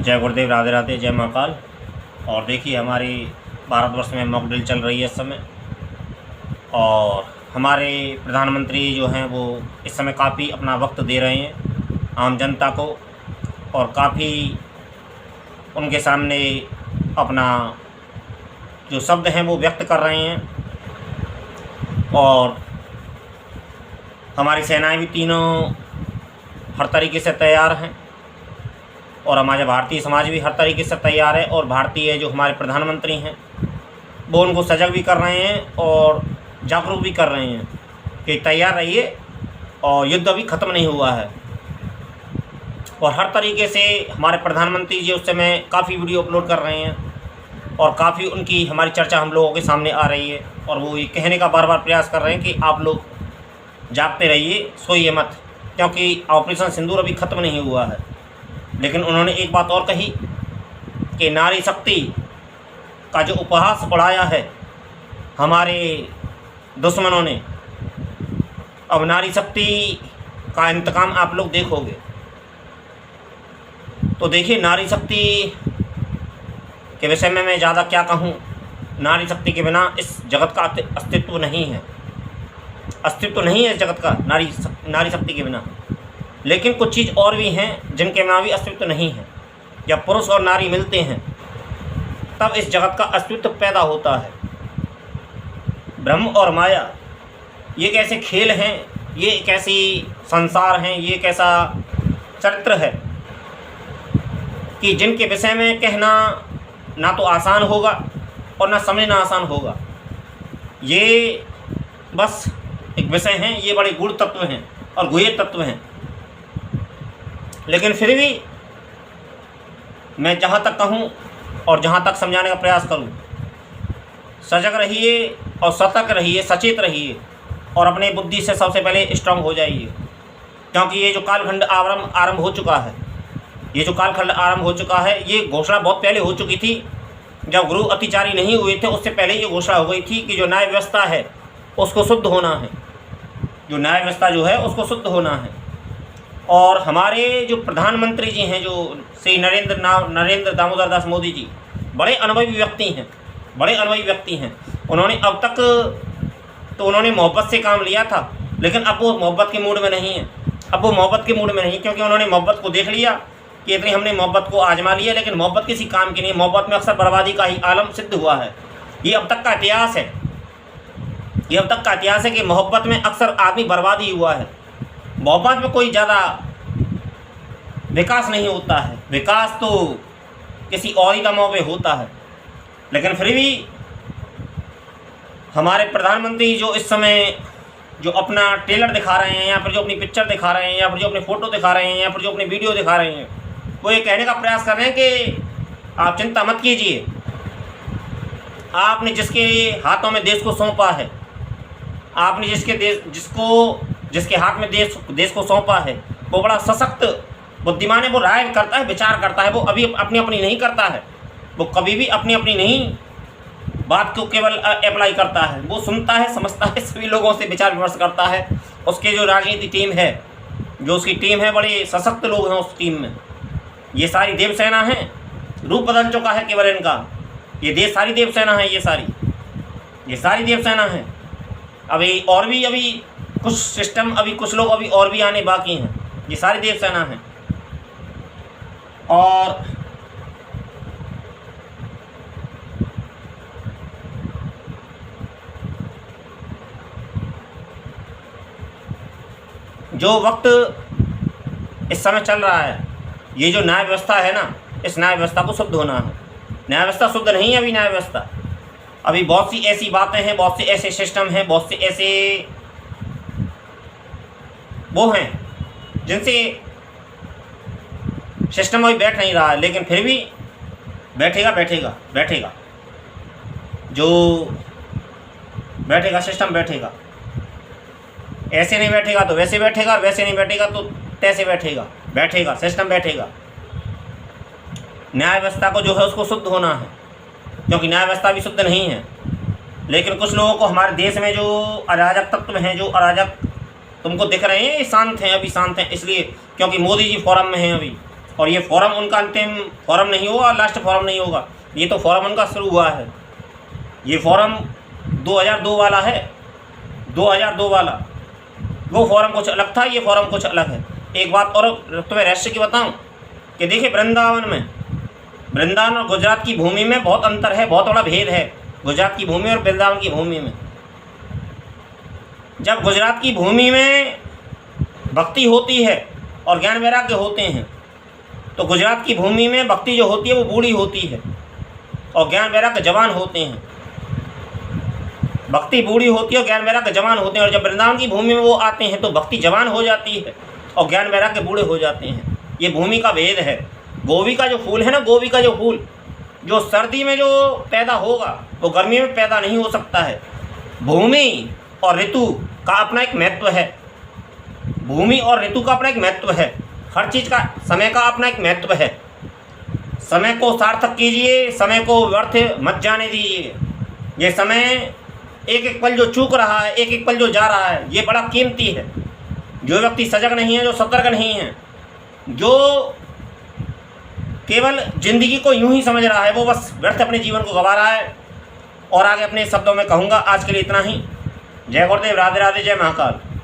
जय गुरुदेव, राधे राधे, जय महाकाल। और देखिए हमारी भारतवर्ष में मॉक ड्रिल चल रही है इस समय, और हमारे प्रधानमंत्री जो हैं वो इस समय काफ़ी अपना वक्त दे रहे हैं आम जनता को, और काफ़ी उनके सामने अपना जो शब्द हैं वो व्यक्त कर रहे हैं। और हमारी सेनाएं भी तीनों हर तरीके से तैयार हैं, और हमारे भारतीय समाज भी हर तरीके से तैयार है। और भारतीय जो हमारे प्रधानमंत्री हैं वो उनको सजग भी कर रहे हैं और जागरूक भी कर रहे हैं कि तैयार रहिए, और युद्ध अभी ख़त्म नहीं हुआ है। और हर तरीके से हमारे प्रधानमंत्री जी उस समय काफ़ी वीडियो अपलोड कर रहे हैं, और काफ़ी उनकी हमारी चर्चा हम लोगों के सामने आ रही है। और वो ये कहने का बार बार प्रयास कर रहे हैं कि आप लोग जागते रहिए, सोइए मत, क्योंकि ऑपरेशन सिंदूर अभी ख़त्म नहीं हुआ है। लेकिन उन्होंने एक बात और कही कि नारी शक्ति का जो उपहास बढ़ाया है हमारे दुश्मनों ने, अब नारी शक्ति का इंतकाम आप लोग देखोगे। तो देखिए, नारी शक्ति के विषय में मैं ज़्यादा क्या कहूँ। नारी शक्ति के बिना इस जगत का अस्तित्व नहीं है, अस्तित्व नहीं है इस जगत का नारी शक्ति के बिना। लेकिन कुछ चीज़ और भी हैं जिनके बिना भी अस्तित्व नहीं है। जब पुरुष और नारी मिलते हैं तब इस जगत का अस्तित्व पैदा होता है। ब्रह्म और माया ये कैसे खेल हैं, ये कैसी संसार हैं, ये कैसा चरित्र है कि जिनके विषय में कहना ना तो आसान होगा और ना समझना आसान होगा। ये बस एक विषय हैं, ये बड़े गूढ़ तत्व हैं और गुह्य तत्व हैं। लेकिन फिर भी मैं जहाँ तक कहूँ और जहाँ तक समझाने का प्रयास करूँ, सजग रहिए और सतर्क रहिए, सचेत रहिए, और अपने बुद्धि से सबसे पहले स्ट्रांग हो जाइए। क्योंकि ये जो कालखंड आरंभ हो चुका है, ये जो कालखंड आरंभ हो चुका है, ये घोषणा बहुत पहले हो चुकी थी। जब गुरु अत्याचारी नहीं हुए थे उससे पहले ये घोषणा हो गई थी कि जो न्याय व्यवस्था है उसको शुद्ध होना है, जो न्याय व्यवस्था जो है उसको शुद्ध होना है। और हमारे जो प्रधानमंत्री जी हैं, जो श्री नरेंद्र दामोदर दास मोदी जी, बड़े अनुभवी व्यक्ति हैं, बड़े अनुभवी व्यक्ति हैं। उन्होंने अब तक तो उन्होंने मोहब्बत से काम लिया था, लेकिन अब वो मोहब्बत के मूड में नहीं है। अब वो मोहब्बत के मूड में नहीं, क्योंकि उन्होंने मोहब्बत को देख लिया कि इतनी हमने मोहब्बत को आजमा लिया, लेकिन मोहब्बत किसी काम की नहीं। मोहब्बत में अक्सर बर्बादी का ही आलम सिद्ध हुआ है। ये अब तक का इतिहास है, ये अब तक का इतिहास है कि मोहब्बत में अक्सर आदमी बर्बाद ही हुआ है। मोहब्बत में कोई ज़्यादा विकास नहीं होता है, विकास तो किसी और ही कामों पे होता है। लेकिन फिर भी हमारे प्रधानमंत्री जो इस समय जो अपना ट्रेलर दिखा रहे हैं, या फिर जो अपनी पिक्चर दिखा रहे हैं, या फिर जो अपनी फ़ोटो दिखा रहे हैं, या फिर जो अपनी वीडियो दिखा रहे हैं, वो ये कहने का प्रयास कर रहे हैं कि आप चिंता मत कीजिए, आपने जिसके हाथों में देश को सौंपा है, आपने जिसके हाथ में देश को सौंपा है, वो बड़ा सशक्त बुद्धिमान है। वो राय करता है, विचार करता है, वो अभी अपनी अपनी नहीं करता है, वो कभी भी अपनी अपनी नहीं बात को केवल अप्लाई करता है। वो सुनता है, समझता है, सभी लोगों से विचार विमर्श करता है। उसके जो राजनीति टीम है, जो उसकी टीम है, बड़े सशक्त लोग हैं उस टीम में। ये सारी देवसेना है, रूप बदल चुका है केवल इनका। ये देश सारी देवसेना है, ये सारी देवसेना है। अभी और भी अभी कुछ सिस्टम, अभी कुछ लोग अभी और भी आने बाकी हैं। ये सारी देवसेना है। और जो वक्त इस समय चल रहा है, ये जो न्याय व्यवस्था है ना, इस न्याय व्यवस्था को शुद्ध होना है। न्याय व्यवस्था शुद्ध नहीं है अभी। न्याय व्यवस्था अभी बहुत सी ऐसी बातें हैं, बहुत से ऐसे सिस्टम हैं, बहुत से ऐसे वो हैं जिनसे सिस्टम अभी बैठ नहीं रहा है। लेकिन फिर भी बैठेगा, जो बैठेगा सिस्टम बैठेगा। ऐसे नहीं बैठेगा तो वैसे बैठेगा, वैसे नहीं बैठेगा तो तैसे बैठेगा, सिस्टम बैठेगा। न्याय व्यवस्था को जो है उसको शुद्ध होना है, क्योंकि न्याय व्यवस्था भी शुद्ध नहीं है। लेकिन कुछ लोगों को हमारे देश में जो अराजक तत्व हैं, जो अराजक तुमको दिख रहे हैं, शांत हैं, अभी शांत हैं, इसलिए क्योंकि मोदी जी फोरम में हैं अभी, और ये फोरम उनका अंतिम फोरम नहीं होगा, लास्ट फोरम नहीं होगा, ये तो फोरम उनका शुरू हुआ है। ये फोरम 2002 वाला है, 2002 वाला वो फोरम कुछ अलग था, ये फोरम कुछ अलग है। एक बात और तुम्हें रहस्य की बताऊं कि देखिए वृंदावन और गुजरात की भूमि में बहुत अंतर है, बहुत बड़ा भेद है गुजरात की भूमि और वृंदावन की भूमि में। जब गुजरात की भूमि में भक्ति होती है और ज्ञान वैराग्य होते हैं, तो गुजरात की भूमि में भक्ति जो होती है वो बूढ़ी होती है और ज्ञान वैराग्य जवान होते हैं। भक्ति बूढ़ी होती है और ज्ञान वैराग्य जवान होते हैं। और जब वृंदावन की भूमि में वो आते हैं तो भक्ति जवान हो जाती है और ज्ञान वैराग्य बूढ़े हो जाते हैं। ये भूमि का भेद है। गोभी का जो फूल है ना, गोभी का जो फूल जो सर्दी में जो पैदा होगा वो गर्मी में पैदा नहीं हो सकता है। भूमि और ऋतु का अपना एक महत्व है। भूमि और ऋतु का अपना एक महत्व है। हर चीज़ का समय का अपना एक महत्व है। समय को सार्थक कीजिए, समय को व्यर्थ मत जाने दीजिए। ये समय एक एक पल जो चूक रहा है, एक एक पल जो जा रहा है, ये बड़ा कीमती है। जो व्यक्ति सजग नहीं है, जो सतर्क नहीं है, जो केवल जिंदगी को यूं ही समझ रहा है, वो बस व्यर्थ अपने जीवन को गंवा रहा है। और आगे अपने शब्दों में कहूँगा। आज के लिए इतना ही। जय गुरुदेव, राधे राधे, जय महाकाल।